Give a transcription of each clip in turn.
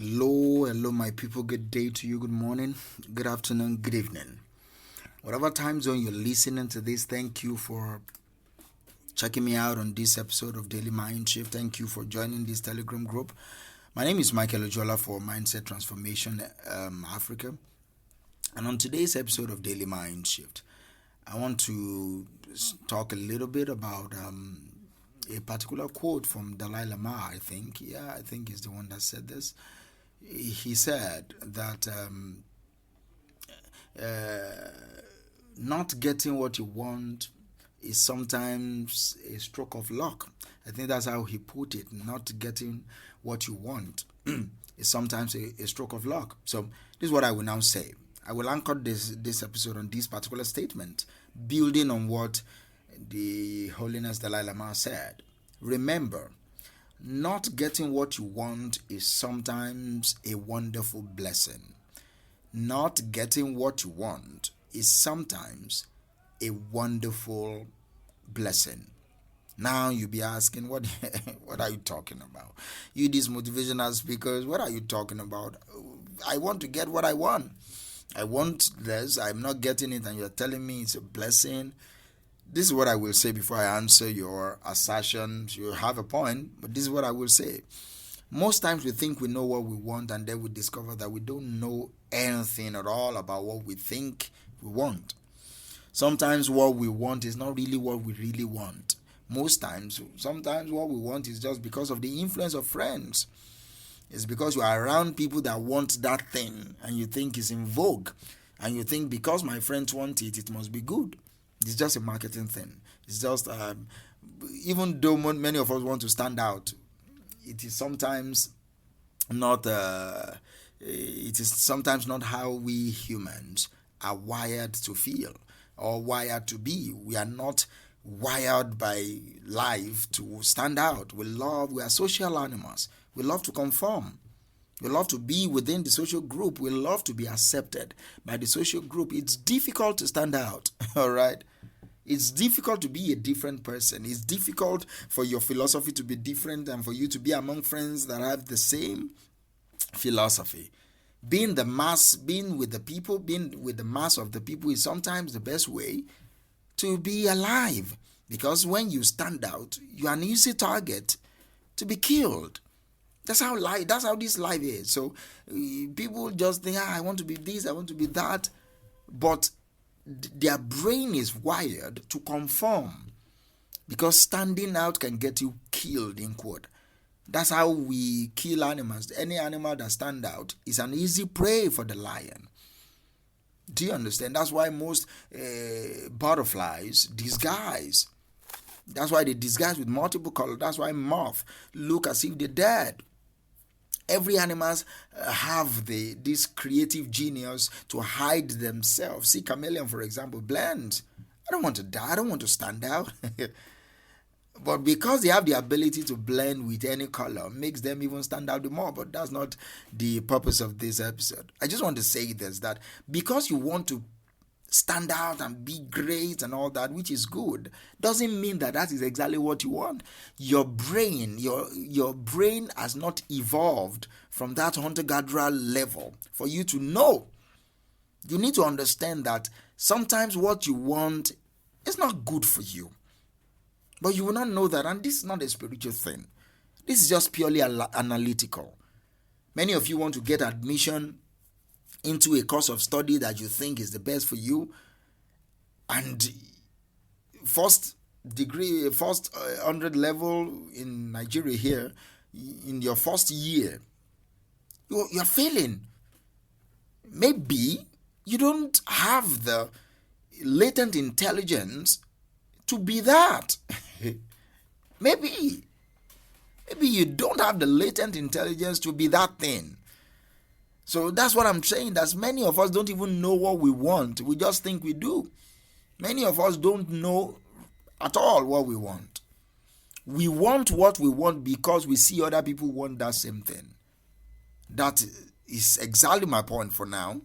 Hello, my people. Good day to you. Good morning, good afternoon, good evening. Whatever time zone you're listening to this, thank you for checking me out on this episode of Daily Mind Shift. Thank you for joining this Telegram group. My name is Michael Ojola for Mindset Transformation Africa. And on today's episode of Daily Mind Shift, I want to talk a little bit about a particular quote from Dalai Lama, I think. Yeah, I think he's the one that said this. He said that not getting what you want is sometimes a stroke of luck. I think that's how he put it. Not getting what you want is sometimes a stroke of luck. So this is what I will now say. I will anchor this episode on this particular statement, building on what the Holiness Dalai Lama said. Remember, not getting what you want is sometimes a wonderful blessing. Not getting what you want is sometimes a wonderful blessing. Now you'll be asking, what are you talking about? You these motivational speakers, what are you talking about? I want to get what I want. I want this, I'm not getting it, and you're telling me it's a blessing. This is what I will say before I answer your assertions. You have a point, but this is what I will say. Most times we think we know what we want, and then we discover that we don't know anything at all about what we think we want. Sometimes what we want is not really what we really want. Sometimes what we want is just because of the influence of friends. It's because you are around people that want that thing, and you think it's in vogue, and you think because my friends want it, it must be good. It's just a marketing thing. It's just, even though many of us want to stand out, it is sometimes not. It is sometimes not how we humans are wired to feel or wired to be. We are not wired by life to stand out. We are social animals. We love to conform. We love to be within the social group. We love to be accepted by the social group. It's difficult to stand out, all right? It's difficult to be a different person. It's difficult for your philosophy to be different and for you to be among friends that have the same philosophy. Being with the mass of the people is sometimes the best way to be alive. Because when you stand out, you are an easy target to be killed. That's how this life is. So people just think, I want to be this, I want to be that. But their brain is wired to conform. Because standing out can get you killed, in quote. That's how we kill animals. Any animal that stands out is an easy prey for the lion. Do you understand? That's why most butterflies disguise. That's why they disguise with multiple colors. That's why moths look as if they're dead. Every animals have this creative genius to hide themselves. See, chameleon, for example, blends. I don't want to die. I don't want to stand out. But because they have the ability to blend with any color, makes them even stand out the more. But that's not the purpose of this episode. I just want to say this, that because you want to stand out and be great and all that, which is good, doesn't mean that is exactly what you want. Your brain has not evolved from that hunter-gatherer level for you to know. You need to understand that sometimes what you want is not good for you. But you will not know that, and this is not a spiritual thing. This is just purely analytical. Many of you want to get admission into a course of study that you think is the best for you, and first 100 level in Nigeria here, in your first year, you're failing. Maybe you don't have the latent intelligence to be that. Maybe you don't have the latent intelligence to be that thing. So that's what I'm saying. That many of us don't even know what we want. We just think we do. Many of us don't know at all what we want. We want what we want because we see other people want that same thing. That is exactly my point for now.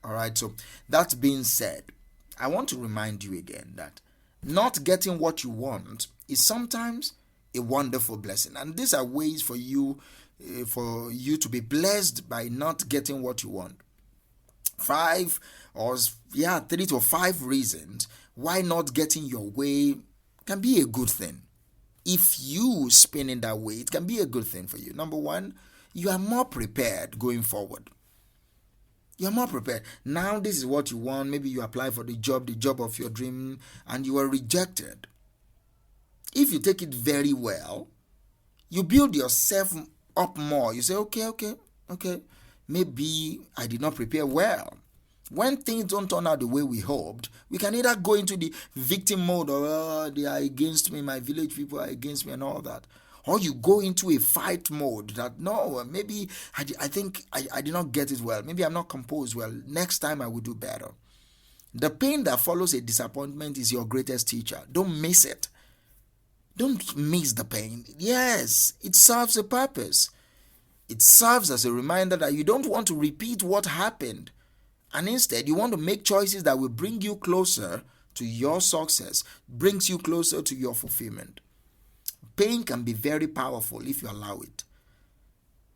All right. So that being said, I want to remind you again that not getting what you want is sometimes a wonderful blessing. And these are ways for you for you to be blessed by not getting what you want. 3 to 5 reasons why not getting your way can be a good thing. If you spin in that way, it can be a good thing for you. Number one, you are more prepared going forward. You're more prepared. Now this is what you want. Maybe you apply for the job of your dream, and you are rejected. If you take it very well, you build yourself up more. You say, okay. Maybe I did not prepare well. When things don't turn out the way we hoped, we can either go into the victim mode or they are against me, my village people are against me and all that. Or you go into a fight mode that, no, maybe I think I did not get it well. Maybe I'm not composed well. Next time I will do better. The pain that follows a disappointment is your greatest teacher. Don't miss it. Don't miss the pain. Yes, it serves a purpose. It serves as a reminder that you don't want to repeat what happened. And instead, you want to make choices that will bring you closer to your success, brings you closer to your fulfillment. Pain can be very powerful if you allow it.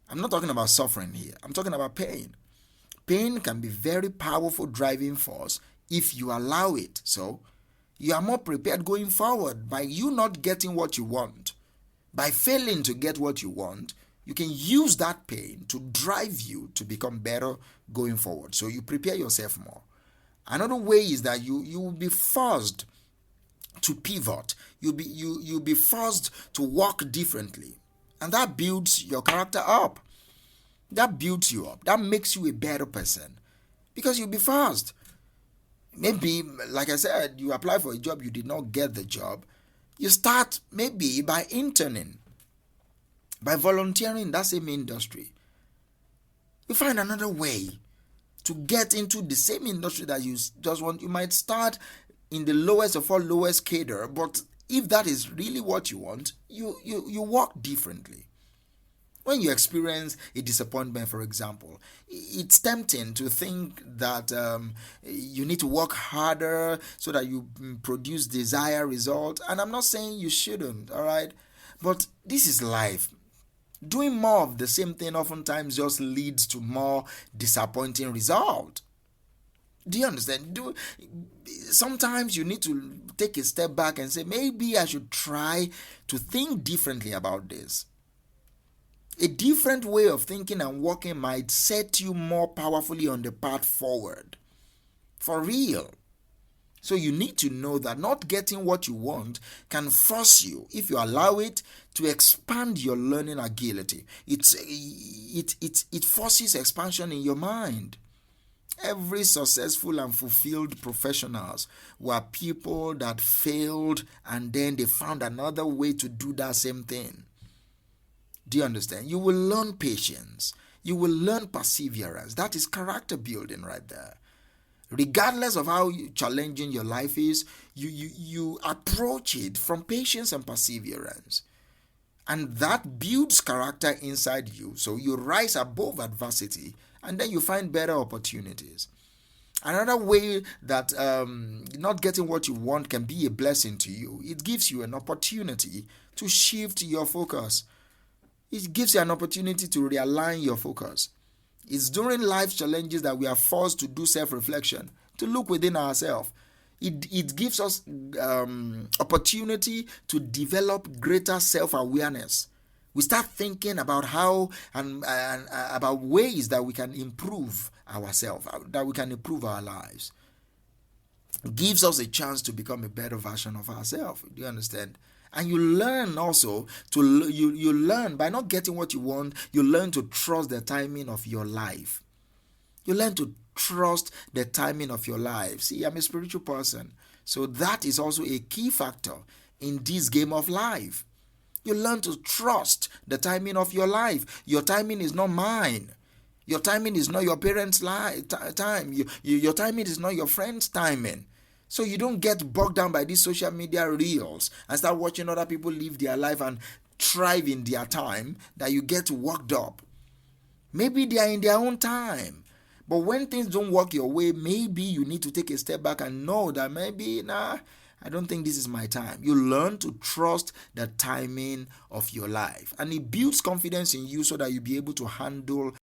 I'm not talking about suffering here. I'm talking about pain. Pain can be very powerful driving force if you allow it. So, you are more prepared going forward. By you not getting what you want, by failing to get what you want, you can use that pain to drive you to become better going forward. So you prepare yourself more. Another way is that you will be forced to pivot. You'll be forced to walk differently. And that builds your character up. That builds you up. That makes you a better person. Because you'll be forced. Maybe, like I said, you apply for a job, you did not get the job. You start maybe by interning, by volunteering in that same industry. You find another way to get into the same industry that you just want. You might start in the lowest of all lowest cadre, but if that is really what you want, you work differently. When you experience a disappointment, for example, it's tempting to think that you need to work harder so that you produce desired result. And I'm not saying you shouldn't, all right? But this is life. Doing more of the same thing oftentimes just leads to more disappointing result. Do you understand? Sometimes you need to take a step back and say, maybe I should try to think differently about this. A different way of thinking and working might set you more powerfully on the path forward. For real. So you need to know that not getting what you want can force you, if you allow it, to expand your learning agility. It forces expansion in your mind. Every successful and fulfilled professionals were people that failed and then they found another way to do that same thing. Do you understand? You will learn patience. You will learn perseverance. That is character building right there. Regardless of how challenging your life is, you approach it from patience and perseverance. And that builds character inside you. So you rise above adversity and then you find better opportunities. Another way that not getting what you want can be a blessing to you, it gives you an opportunity to shift your focus. It gives you an opportunity to realign your focus. It's during life challenges that we are forced to do self-reflection, to look within ourselves. It gives us opportunity to develop greater self-awareness. We start thinking about how and about ways that we can improve ourselves, that we can improve our lives. It gives us a chance to become a better version of ourselves. Do you understand? And you learn also you learn by not getting what you want, you learn to trust the timing of your life. You learn to trust the timing of your life. See, I'm a spiritual person, so that is also a key factor in this game of life. You learn to trust the timing of your life. Your timing is not mine. Your timing is not your parents' time. Your timing is not your friend's timing. So you don't get bogged down by these social media reels and start watching other people live their life and thrive in their time, that you get worked up. Maybe they are in their own time. But when things don't work your way, maybe you need to take a step back and know that maybe, I don't think this is my time. You learn to trust the timing of your life, and it builds confidence in you so that you'll be able to handle